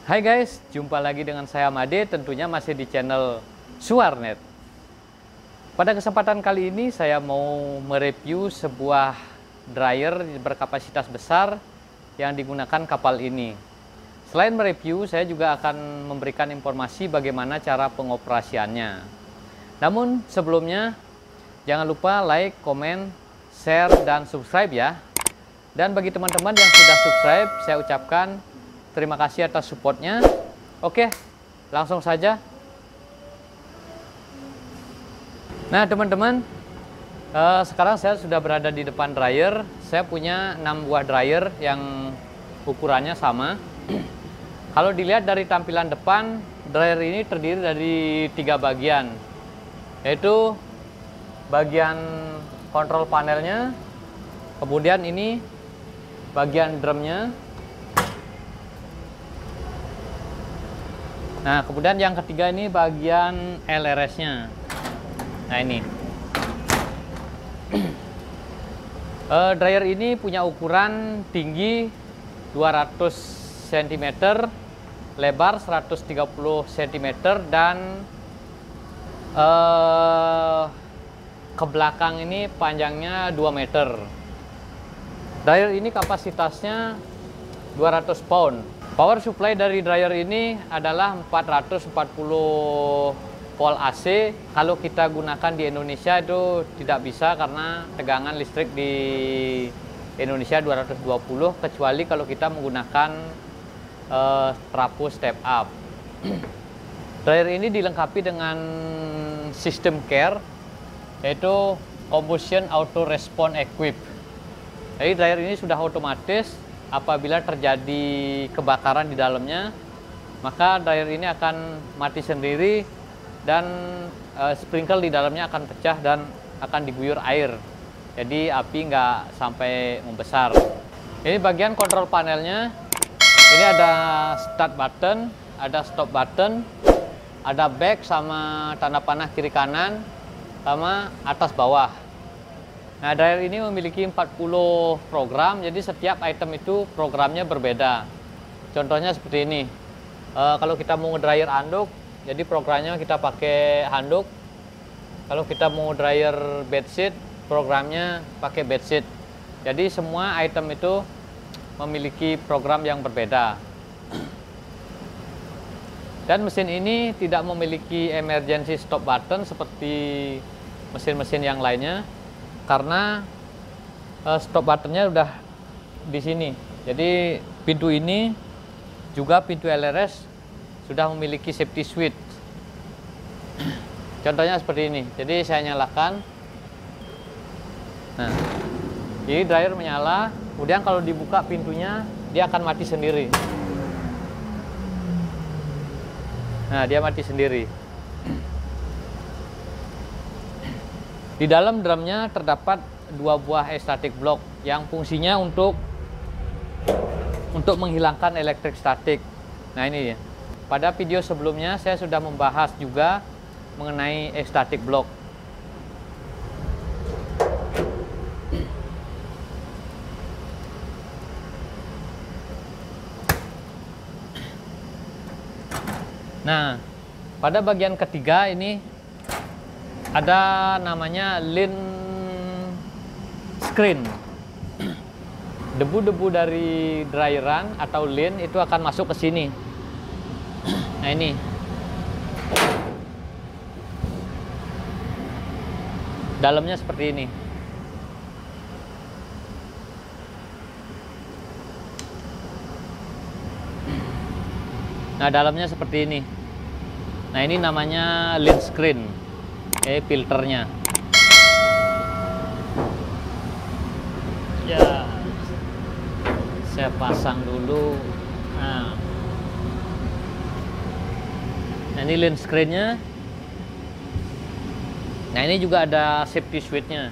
Hai guys, jumpa lagi dengan saya Made, tentunya masih di channel Suarnet. Pada kesempatan kali ini saya mau mereview sebuah dryer berkapasitas besar yang digunakan kapal ini. Selain mereview, saya juga akan memberikan informasi bagaimana cara pengoperasiannya. Namun sebelumnya, jangan lupa like, komen, share, dan subscribe ya. Dan bagi teman-teman yang sudah subscribe, saya ucapkan terima kasih atas supportnya. Oke, langsung saja. Nah teman-teman, sekarang saya sudah berada di depan dryer. Saya punya 6 buah dryer yang ukurannya sama. Kalau dilihat dari tampilan depan, dryer ini terdiri dari 3 bagian, yaitu bagian kontrol panelnya, kemudian ini bagian drumnya. Nah, kemudian yang ketiga ini bagian LRS-nya. Nah, ini. Dryer ini punya ukuran tinggi 200 cm, lebar 130 cm, dan ke belakang ini panjangnya 2 meter. Dryer ini kapasitasnya 200 pound. Power supply dari dryer ini adalah 440 volt AC. Kalau kita gunakan di Indonesia itu tidak bisa karena tegangan listrik di Indonesia 220, kecuali kalau kita menggunakan trafo step up. Dryer ini dilengkapi dengan sistem care, yaitu combustion auto response equip. Jadi dryer ini sudah otomatis. Apabila terjadi kebakaran di dalamnya, maka dryer ini akan mati sendiri dan sprinkle di dalamnya akan pecah dan akan diguyur air. Jadi api nggak sampai membesar. Ini bagian kontrol panelnya. Ini ada start button, ada stop button, ada back sama tanda panah kiri kanan, sama atas bawah. Nah, dryer ini memiliki 40 program, jadi setiap item itu programnya berbeda. Contohnya seperti ini. Kalau kita mau dryer handuk, jadi programnya kita pakai handuk. Kalau kita mau dryer bedsheet, programnya pakai bedsheet. Jadi semua item itu memiliki program yang berbeda. Dan mesin ini tidak memiliki emergency stop button seperti mesin-mesin yang lainnya, karena stop buttonnya udah di sini. Jadi pintu ini juga pintu LRS sudah memiliki safety switch. Contohnya seperti ini. Jadi saya nyalakan. Nah, jadi dryer menyala. Kemudian kalau dibuka pintunya, dia akan mati sendiri. Nah, dia mati sendiri. Di dalam drumnya terdapat 2 buah static block yang fungsinya untuk menghilangkan elektrik statik. Nah ini ya. Pada video sebelumnya saya sudah membahas juga mengenai static block. Nah, pada bagian ketiga ini ada namanya lint screen. Debu-debu dari dryeran atau lint itu akan masuk ke sini. Nah ini. Dalamnya seperti ini. Nah dalamnya seperti ini. Nah ini namanya lint screen. Filternya. Ya, saya pasang dulu. Nah ini lint screennya. Nah ini juga ada safety switchnya.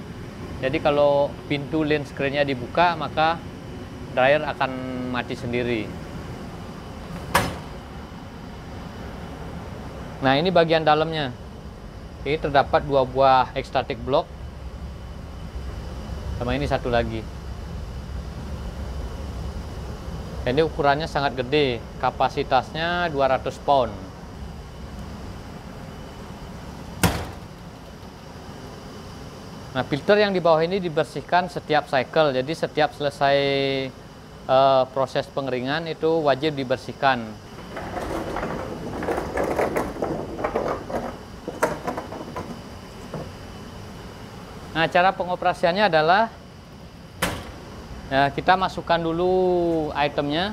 Jadi kalau pintu lint screennya dibuka, maka dryer akan mati sendiri. Nah ini bagian dalamnya. Ini terdapat 2 buah static block, sama ini satu lagi. Ini ukurannya sangat gede, kapasitasnya 200 pound. Nah, filter yang di bawah ini dibersihkan setiap cycle, jadi setiap selesai proses pengeringan itu wajib dibersihkan. Nah, cara pengoperasiannya adalah ya, kita masukkan dulu itemnya.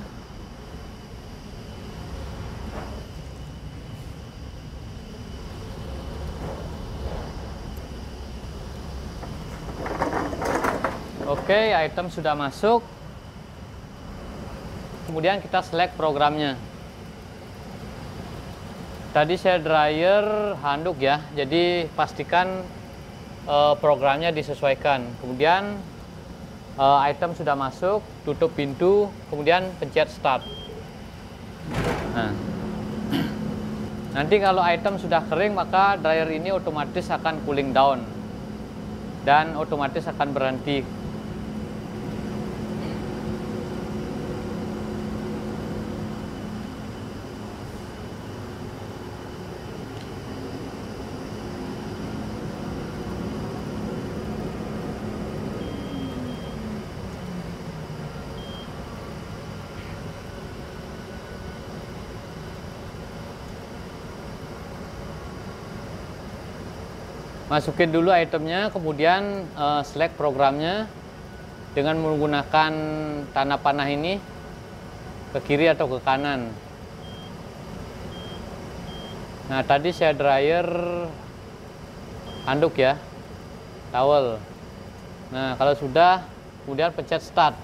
Oke, item sudah masuk. Kemudian kita select programnya. Tadi saya dryer handuk ya, jadi pastikan programnya disesuaikan. Kemudian item sudah masuk, tutup pintu, kemudian pencet start. Nah, nanti kalau item sudah kering, maka dryer ini otomatis akan cooling down dan otomatis akan berhenti. Masukin dulu itemnya, kemudian select programnya dengan menggunakan tanda panah ini ke kiri atau ke kanan. Nah, tadi saya dryer handuk ya, towel. Nah, kalau sudah, kemudian pencet start.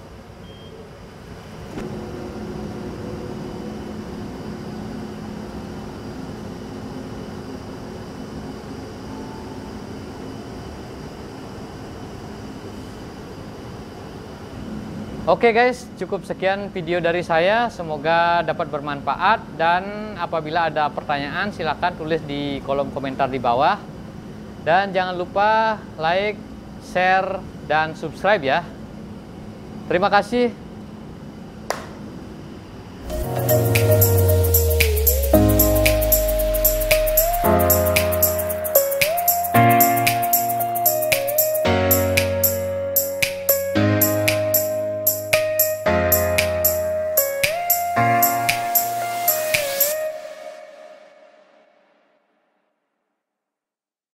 Oke guys, cukup sekian video dari saya. Semoga dapat bermanfaat, dan apabila ada pertanyaan silakan tulis di kolom komentar di bawah. Dan jangan lupa like, share, dan subscribe ya. Terima kasih.